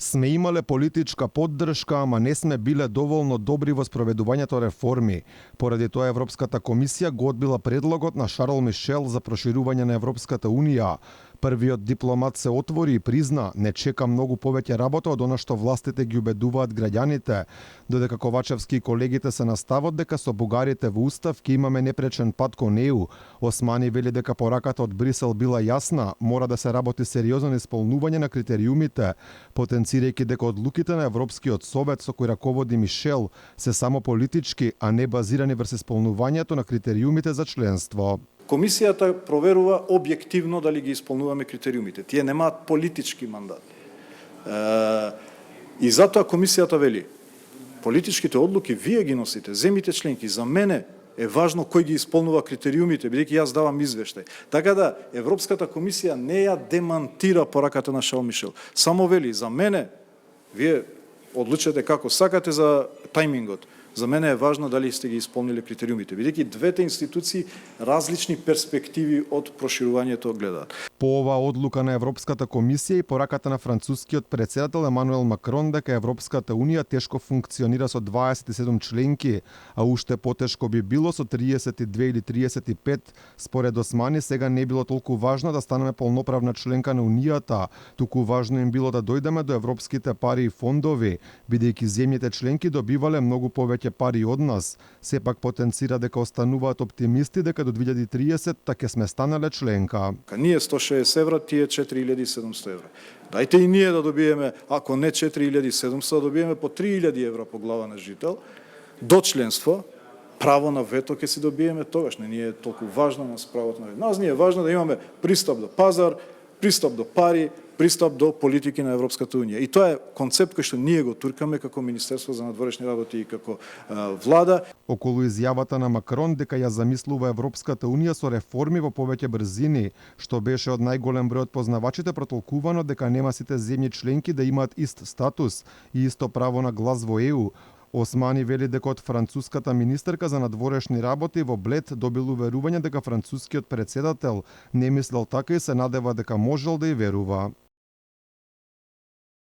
Сме имале политичка поддршка, ама не сме биле доволно добри во спроведувањето реформи. Поради тоа Европската комисија го одбила предлогот на Шарл Мишел за проширување на Европската унија. Првиот дипломат се отвори и призна, не чека многу повеќе работа од она што властите ги убедуваат граѓаните, додека Ковачевски и колегите се настават дека со бугарите во устав ќе имаме непречен пат кон ЕУ. Османи вели дека пораката од Брисел била јасна, мора да се работи сериозно на исполнување на критериумите, потенцирајќи дека одлуките на Европскиот совет со кој раководи Мишел се само политички, а не базирани врз исполнувањето на критериумите за членство. Комисијата проверува објективно дали ги исполнуваме критериумите. Тие немаат политички мандат. И затоа комисијата вели, политичките одлуки вие ги носите, земите членки. За мене е важно кој ги исполнува критериумите, бидејќи јас давам извештај. Така да Европската комисија не ја демантира пораката на Шарл Мишел. Само вели, за мене, вие одлучете како сакате за тајмингот. За мене е важно дали сте ги исполнили критериумите, бидејќи двете институции различни перспективи од проширувањето гледаат. По оваа одлука на Европската комисија и пораката на францускиот председател Емануел Макрон дека Европската унија тешко функционира со 27 членки, а уште потешко би било со 32 или 35, според Османи сега не било толку важно да станеме полноправна членка на унијата, туку важно им било да дојдеме до европските пари и фондови, бидејќи земјите членки добивале многу повеќе пари од нас. Сепак потенцира дека остануваат оптимисти дека до 2030 ќе сме станале членка. Ние 160 евра, тие 4700 евра. Дајте и ние да добиеме, ако не 4700, да добиеме по 3000 евра по глава на жител, до членство, право на вето ќе си добиеме тогаш. Не ни е толку важно на правото на вето. Нас ни е важно да имаме пристап до пазар, пристап до пари, пристап до политики на Европската унија. И тоа е концепт кој што ние го туркаме како Министерство за надворешни работи и како влада. Околу изјавата на Макрон дека ја замислува Европската унија со реформи во повеќе брзини, што беше од најголем број од познавачите протолкувано дека нема сите земји членки да имаат ист статус и исто право на глас во ЕУ. Османи вели дека од француската министерка за надворешни работи во Блед добил уверување дека францускиот председател не мислел така и се надева дека можел да и верува.